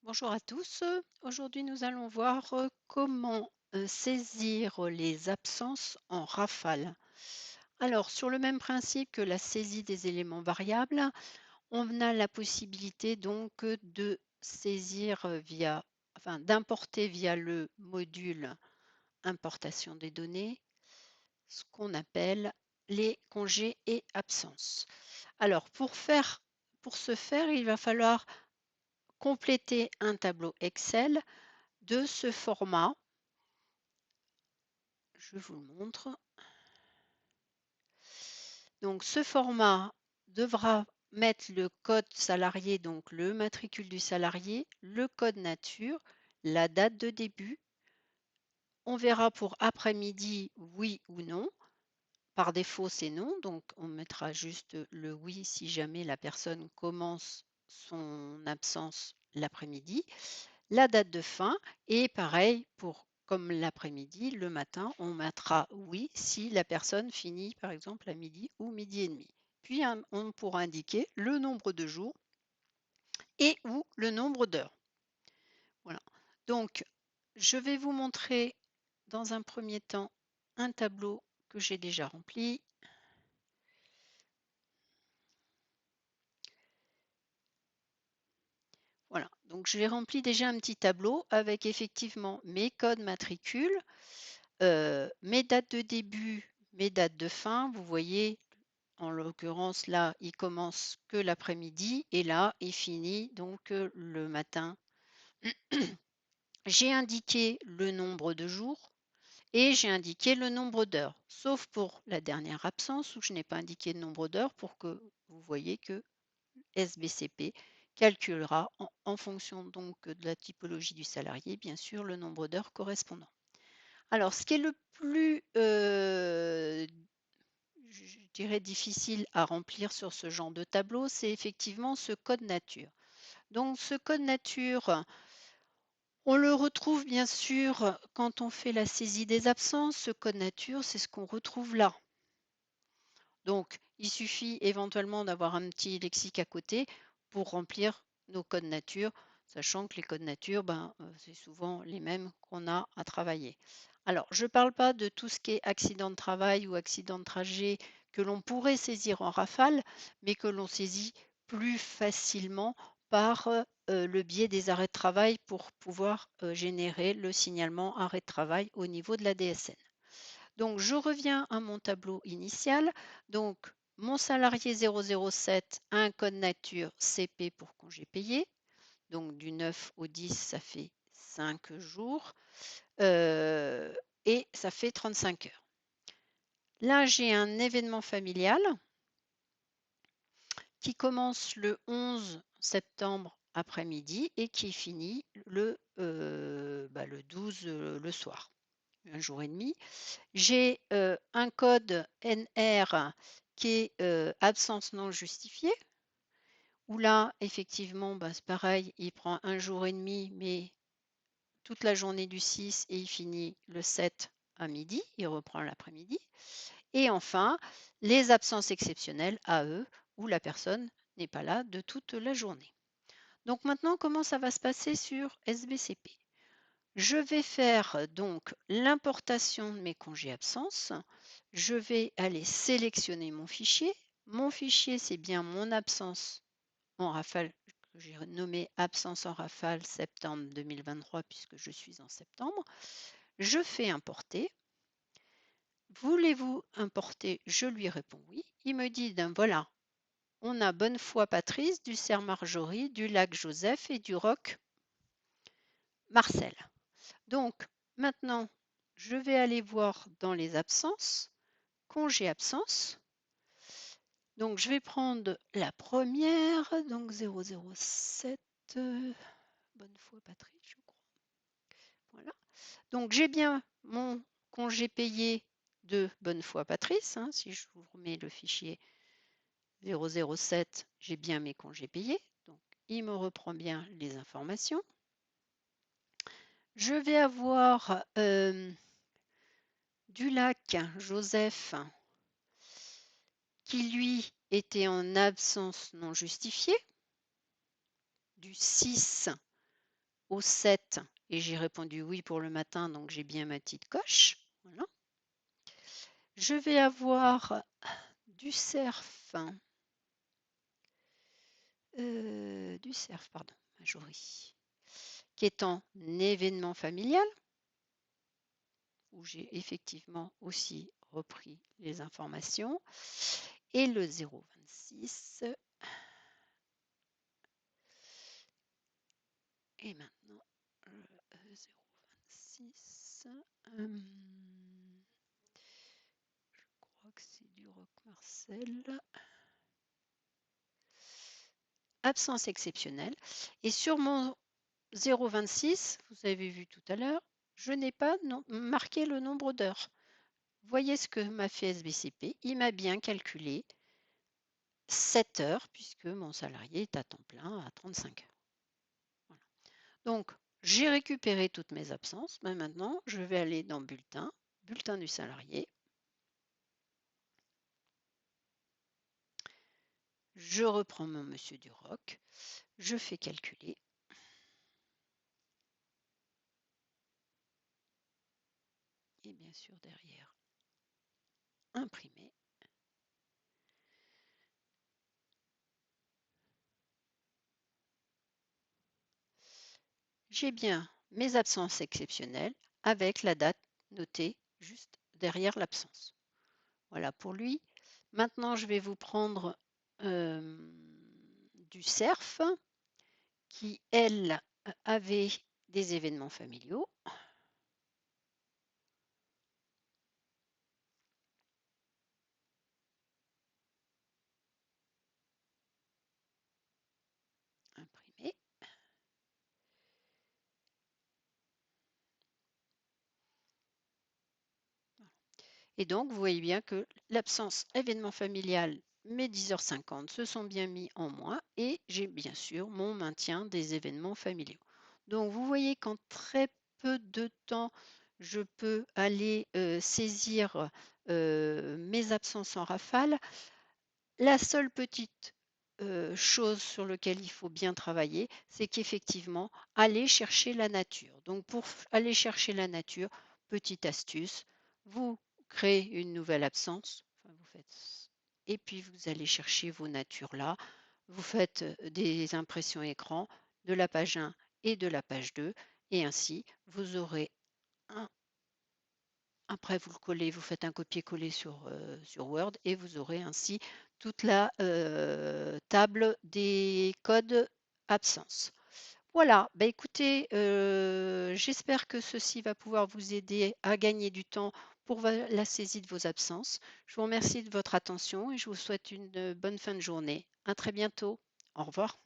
Bonjour à tous. Aujourd'hui, nous allons voir comment saisir les absences en rafale. Alors, sur le même principe que la saisie des éléments variables, on a la possibilité donc de saisir enfin d'importer via le module importation des données, ce qu'on appelle les congés et absences. Alors, pour ce faire, il va falloir compléter un tableau Excel de ce format. Je vous le montre. Donc ce format devra mettre le code salarié, donc le matricule du salarié, le code nature, la date de début. On verra pour après-midi oui ou non. Par défaut, c'est non, donc on mettra juste le oui si jamais la personne commence son absence l'après-midi. La date de fin et pareil pour comme l'après-midi, le matin, on mettra oui si la personne finit par exemple à midi ou midi et demi. Puis on pourra indiquer le nombre de jours et ou le nombre d'heures. Voilà. Donc, je vais vous montrer dans un premier temps un tableau que j'ai déjà rempli. Voilà, donc j'ai rempli déjà un petit tableau avec effectivement mes codes matricules, mes dates de début, mes dates de fin. Vous voyez, en l'occurrence, là, il commence que l'après-midi et là, il finit donc le matin. J'ai indiqué le nombre de jours et j'ai indiqué le nombre d'heures, sauf pour la dernière absence où je n'ai pas indiqué de nombre d'heures pour que vous voyez que SBCP calculera en fonction donc de la typologie du salarié, bien sûr, le nombre d'heures correspondant. Alors, ce qui est le plus, je dirais, difficile à remplir sur ce genre de tableau, c'est effectivement ce code nature. Donc, ce code nature, on le retrouve bien sûr quand on fait la saisie des absences. Ce code nature, c'est ce qu'on retrouve là. Donc, il suffit éventuellement d'avoir un petit lexique à côté pour remplir nos codes nature, sachant que les codes nature, c'est souvent les mêmes qu'on a à travailler. Alors, je ne parle pas de tout ce qui est accident de travail ou accident de trajet que l'on pourrait saisir en rafale, mais que l'on saisit plus facilement par le biais des arrêts de travail pour pouvoir générer le signalement arrêt de travail au niveau de la DSN. Donc, je reviens à mon tableau initial. Donc, mon salarié 007 a un code nature CP pour congé payé. Donc, du 9 au 10, ça fait 5 jours et ça fait 35 heures. Là, j'ai un événement familial qui commence le 11 septembre après-midi et qui finit le 12 le soir, un jour et demi. J'ai un code NR qui est absence non justifiée, où là, effectivement, c'est pareil, il prend un jour et demi, mais toute la journée du 6 et il finit le 7 à midi, il reprend l'après-midi. Et enfin, les absences exceptionnelles, AE, où la personne n'est pas là de toute la journée. Donc maintenant, comment ça va se passer sur SBCP? Je vais faire donc l'importation de mes congés absences. Je vais aller sélectionner mon fichier. Mon fichier, c'est bien mon absence en rafale que j'ai nommé absence en rafale septembre 2023 puisque je suis en septembre. Je fais importer. Voulez-vous importer? Je lui réponds oui. Il me dit, ben voilà, on a Bonnefoy Patrice, du Cerf Marjorie, du Lac Joseph et du Roc Marcel. Donc, maintenant, je vais aller voir dans les absences, congé absence. Donc, je vais prendre la première, donc 007, Bonnefoy Patrice, je crois. Voilà. Donc, j'ai bien mon congé payé de Bonnefoy Patrice. Si je vous remets le fichier 007, j'ai bien mes congés payés. Donc, il me reprend bien les informations. Je vais avoir du Lac Joseph qui lui était en absence non justifiée du 6 au 7 et j'ai répondu oui pour le matin, donc j'ai bien ma petite coche. Voilà. Je vais avoir du cerf, pardon, Marjorie, qui est en événement familial, où j'ai effectivement aussi repris les informations, et le 026. Et maintenant, le 026, je crois que c'est du Roc Marcel. Absence exceptionnelle. Et sur mon 026, vous avez vu tout à l'heure, je n'ai pas marqué le nombre d'heures. Voyez ce que m'a fait SBCP. Il m'a bien calculé 7 heures, puisque mon salarié est à temps plein à 35 heures. Voilà. Donc, j'ai récupéré toutes mes absences. Mais maintenant, je vais aller dans Bulletin, Bulletin du salarié. Je reprends mon Monsieur Duroc. Je fais calculer. Et bien sûr, derrière, imprimer. J'ai bien mes absences exceptionnelles avec la date notée juste derrière l'absence. Voilà pour lui. Maintenant, je vais vous prendre du CERF qui, elle, avait des événements familiaux. Imprimer. Et donc, vous voyez bien que l'absence événement familial, mes 10h50 se sont bien mis en moins et j'ai bien sûr mon maintien des événements familiaux. Donc, vous voyez qu'en très peu de temps, je peux aller saisir mes absences en rafale. La seule petite chose sur laquelle il faut bien travailler, c'est qu'effectivement, aller chercher la nature. Donc, pour aller chercher la nature, petite astuce, vous créez une nouvelle absence, enfin, vous faites, et puis vous allez chercher vos natures là. Vous faites des impressions écran de la page 1 et de la page 2, et ainsi, vous aurez un. Après, vous le collez, vous faites un copier-coller sur Word et vous aurez ainsi toute la table des codes absence. Voilà, bah écoutez, j'espère que ceci va pouvoir vous aider à gagner du temps pour la saisie de vos absences. Je vous remercie de votre attention et je vous souhaite une bonne fin de journée. À très bientôt. Au revoir.